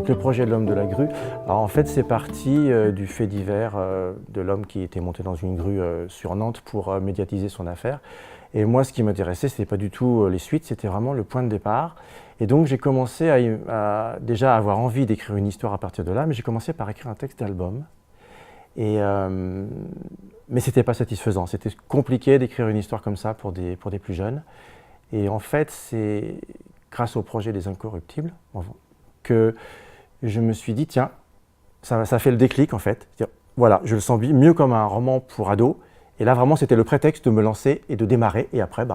Donc le projet de l'homme de la grue, alors en fait c'est parti du fait divers de l'homme qui était monté dans une grue sur Nantes pour médiatiser son affaire. Et moi ce qui m'intéressait, ce n'était pas du tout les suites, c'était vraiment le point de départ. Et donc j'ai commencé à déjà avoir envie d'écrire une histoire à partir de là, mais j'ai commencé par écrire un texte d'album. Mais ce n'était pas satisfaisant, c'était compliqué d'écrire une histoire comme ça pour des plus jeunes. Et en fait c'est grâce au projet des Incorruptibles que je me suis dit, tiens, ça fait le déclic en fait. Voilà, je le sens mieux comme un roman pour ados. Et là, vraiment, c'était le prétexte de me lancer et de démarrer. Et après,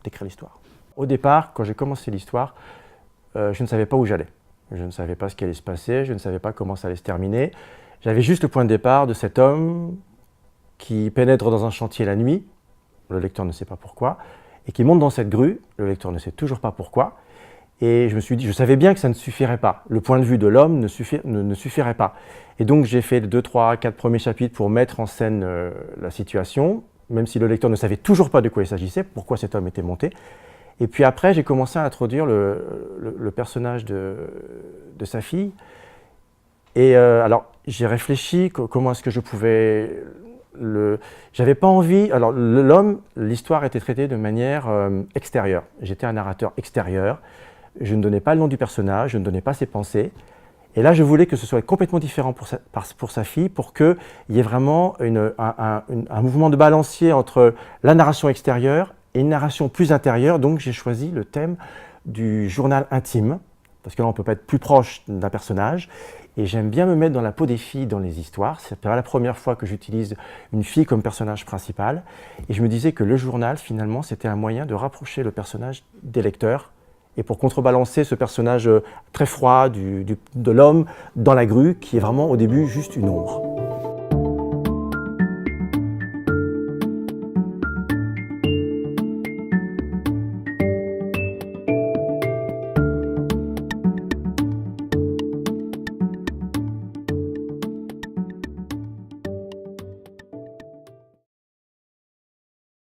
d'écrire l'histoire. Au départ, quand j'ai commencé l'histoire, je ne savais pas où j'allais. Je ne savais pas ce qui allait se passer. Je ne savais pas comment ça allait se terminer. J'avais juste le point de départ de cet homme qui pénètre dans un chantier la nuit. Le lecteur ne sait pas pourquoi. Et qui monte dans cette grue. Le lecteur ne sait toujours pas pourquoi. Et je me suis dit, je savais bien que ça ne suffirait pas. Le point de vue de l'homme ne suffirait pas. Et donc j'ai fait 2, 3, 4 premiers chapitres pour mettre en scène la situation, même si le lecteur ne savait toujours pas de quoi il s'agissait, pourquoi cet homme était monté. Et puis après, j'ai commencé à introduire le personnage de sa fille. Et alors, j'ai réfléchi comment est-ce que je pouvais... J'avais pas envie... Alors, l'homme, l'histoire était traitée de manière extérieure. J'étais un narrateur extérieur. Je ne donnais pas le nom du personnage, je ne donnais pas ses pensées. Et là, je voulais que ce soit complètement différent pour sa fille, pour qu'il y ait vraiment un mouvement de balancier entre la narration extérieure et une narration plus intérieure. Donc, j'ai choisi le thème du journal intime, parce que là, on ne peut pas être plus proche d'un personnage. Et j'aime bien me mettre dans la peau des filles dans les histoires. C'est pas la première fois que j'utilise une fille comme personnage principal. Et je me disais que le journal, finalement, c'était un moyen de rapprocher le personnage des lecteurs. Et pour contrebalancer ce personnage très froid de l'homme dans la grue, qui est vraiment au début juste une ombre.